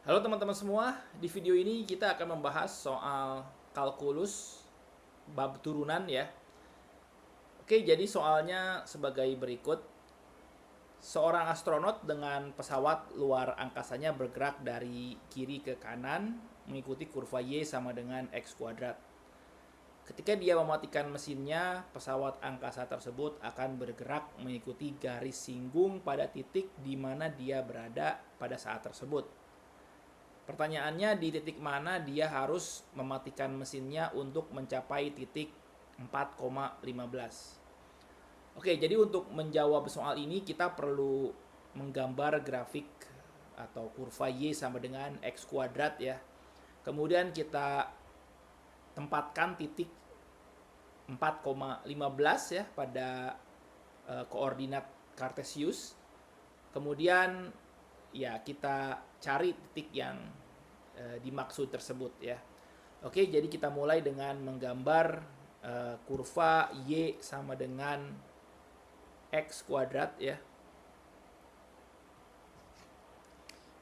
Halo teman-teman semua, di video ini kita akan membahas soal kalkulus bab turunan ya. Oke, jadi soalnya sebagai berikut. Seorang astronot dengan pesawat luar angkasanya bergerak dari kiri ke kanan mengikuti kurva Y sama dengan X kuadrat. Ketika dia mematikan mesinnya, pesawat angkasa tersebut akan bergerak mengikuti garis singgung pada titik di mana dia berada pada saat tersebut. Pertanyaannya, di titik mana dia harus mematikan mesinnya untuk mencapai titik 4,15. Oke, jadi untuk menjawab soal ini kita perlu menggambar grafik atau kurva Y sama dengan X kuadrat ya. Kemudian kita tempatkan titik 4,15 ya pada koordinat Cartesius. Kemudian ya kita cari titik yang dimaksud tersebut ya. Oke, jadi kita mulai dengan menggambar kurva Y sama dengan X kuadrat ya.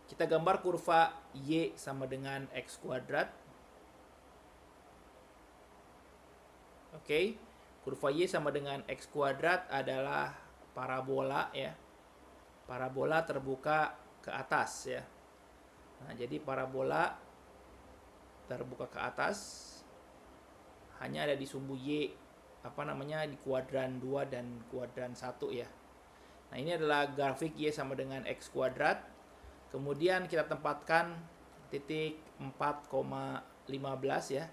Kita gambar kurva Y sama dengan X kuadrat. Oke, kurva Y sama dengan X kuadrat adalah parabola ya. Parabola terbuka ke atas ya. Nah, jadi parabola terbuka ke atas hanya ada di sumbu Y di kuadran 2 dan kuadran 1 ya. Nah, ini adalah grafik Y sama dengan X kuadrat. Kemudian kita tempatkan titik 4,15 ya.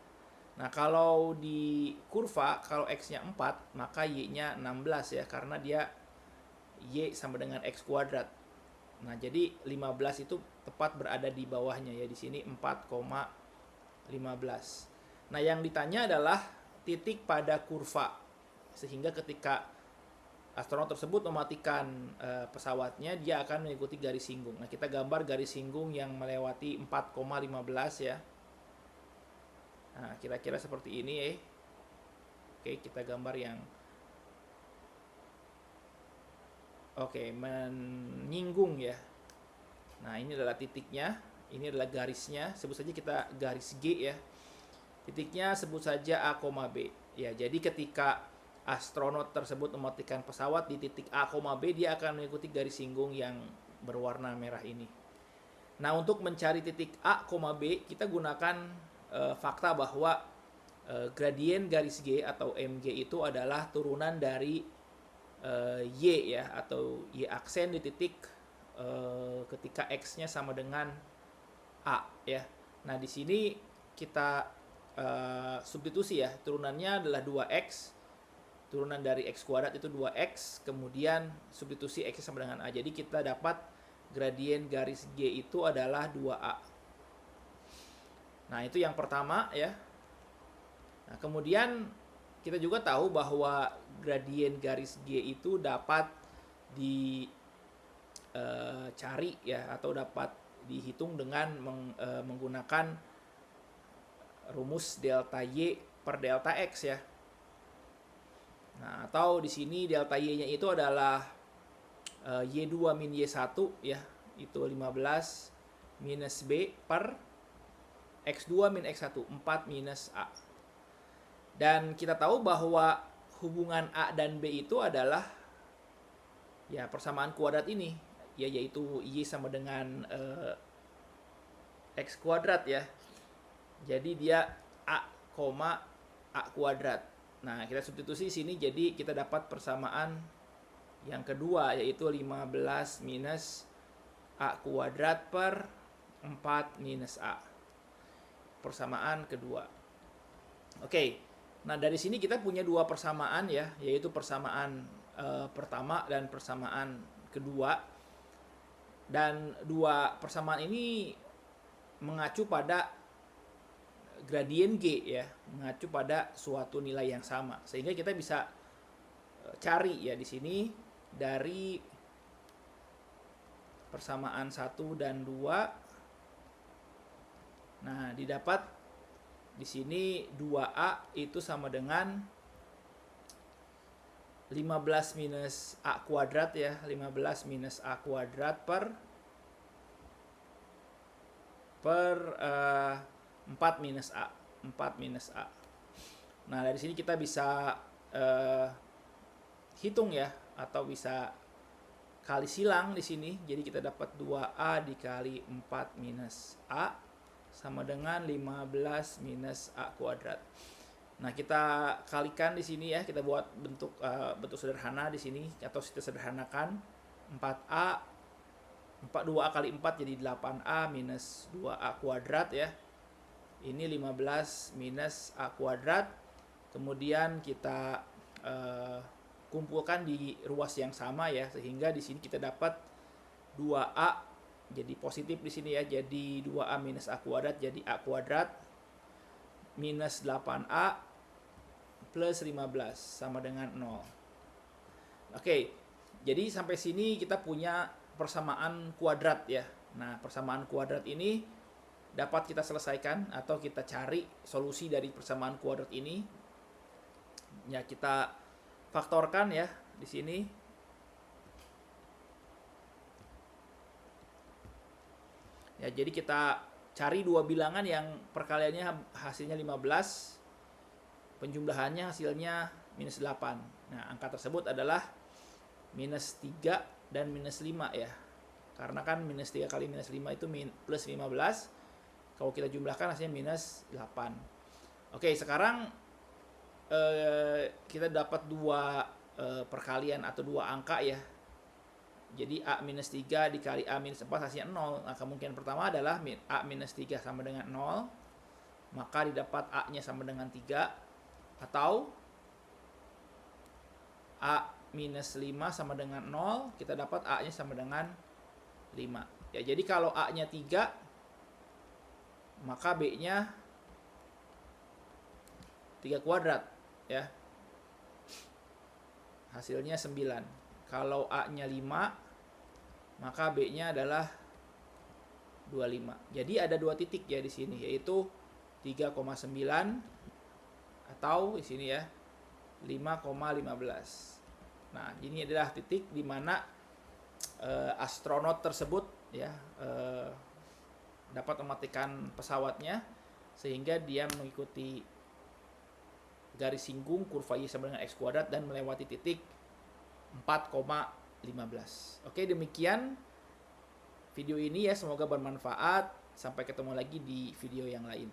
Nah, kalau di kurva, kalau X-nya 4, maka Y-nya 16 ya, karena dia Y sama dengan X kuadrat. Nah, jadi 15 itu tepat berada di bawahnya ya, di sini 4,15. Nah, yang ditanya adalah titik pada kurva. Sehingga ketika astronot tersebut mematikan pesawatnya, dia akan mengikuti garis singgung. Nah, kita gambar garis singgung yang melewati 4,15 ya. Nah, kira-kira seperti ini ya. Oke, kita gambar yang menyinggung ya. Nah, ini adalah titiknya, ini adalah garisnya. Sebut saja kita garis G ya. Titiknya sebut saja A, B. Ya, jadi ketika astronot tersebut mematikan pesawat di titik A, B, dia akan mengikuti garis singgung yang berwarna merah ini. Nah, untuk mencari titik A, B, kita gunakan fakta bahwa gradien garis G atau MG itu adalah turunan dari Y ya, atau Y aksen di titik ketika X-nya sama dengan A ya. Nah, di sini kita substitusi ya, turunannya adalah 2X, turunan dari X kuadrat itu 2X, kemudian substitusi X sama dengan A. Jadi kita dapat gradien garis G itu adalah 2A. Nah, itu yang pertama ya. Nah, kemudian kita juga tahu bahwa gradien garis G itu dapat dicari ya, atau dapat dihitung dengan menggunakan rumus delta Y per delta X ya. Nah, atau di sini delta Y-nya itu adalah Y2 min Y1 ya, itu 15 minus B per X2 min X1, 4 minus A. Dan kita tahu bahwa hubungan A dan B itu adalah ya persamaan kuadrat ini ya, yaitu Y sama dengan X kuadrat ya. Jadi dia A, A kuadrat. Nah, kita substitusi sini, jadi kita dapat persamaan yang kedua, yaitu 15 minus A kuadrat per 4 minus A. Persamaan kedua. Oke, nah dari sini kita punya dua persamaan ya, yaitu persamaan pertama dan persamaan kedua. Dan dua persamaan ini mengacu pada gradien G ya, mengacu pada suatu nilai yang sama. Sehingga kita bisa cari ya di sini dari persamaan 1 dan 2. Nah, didapat di sini 2A itu sama dengan 15 minus A kuadrat ya, 15 minus A kuadrat per per 4 minus A. 4 minus A. Nah, dari sini kita bisa hitung ya, atau bisa kali silang di sini. Jadi kita dapat 2A dikali 4 minus A sama dengan 15 minus A kuadrat. Nah, kita kalikan di sini ya, kita buat bentuk sederhana di sini, atau kita sederhanakan 4A 2A kali 4 jadi 8A minus 2A kuadrat ya. Ini 15 minus A kuadrat. Kemudian kita kumpulkan di ruas yang sama ya, sehingga di sini kita dapat 2A jadi positif di sini ya. Jadi 2A minus A kuadrat jadi A kuadrat minus 8A plus 15 sama dengan 0. Oke, jadi sampai sini kita punya persamaan kuadrat ya. Nah, persamaan kuadrat ini dapat kita selesaikan atau kita cari solusi dari persamaan kuadrat ini. Ya, kita faktorkan ya di sini. Ya, jadi kita cari dua bilangan yang perkaliannya hasilnya 15, penjumlahannya hasilnya minus 8. Nah, angka tersebut adalah minus 3 dan minus 5 ya. Karena kan minus 3 kali minus 5 itu plus 15. Kalau kita jumlahkan hasilnya minus 8. Oke, sekarang kita dapat dua perkalian atau dua angka ya. Jadi A minus 3 dikali A minus 4 hasilnya 0. Nah, kemungkinan pertama adalah A minus 3 sama dengan 0. Maka didapat A-nya sama dengan 3. Atau A minus 5 sama dengan 0, kita dapat A-nya sama dengan 5. Ya, jadi kalau A-nya 3, maka B-nya 3 kuadrat ya. Hasilnya 9. Kalau A-nya 5, maka B-nya adalah 25. Jadi ada dua titik ya di sini, yaitu 3,9 atau di sini ya 5,15. Nah, ini adalah titik di mana astronot tersebut ya dapat mematikan pesawatnya sehingga dia mengikuti garis singgung kurva Y sama dengan X kuadrat dan melewati titik 4,15. Oke, demikian video ini ya, semoga bermanfaat. Sampai ketemu lagi di video yang lain.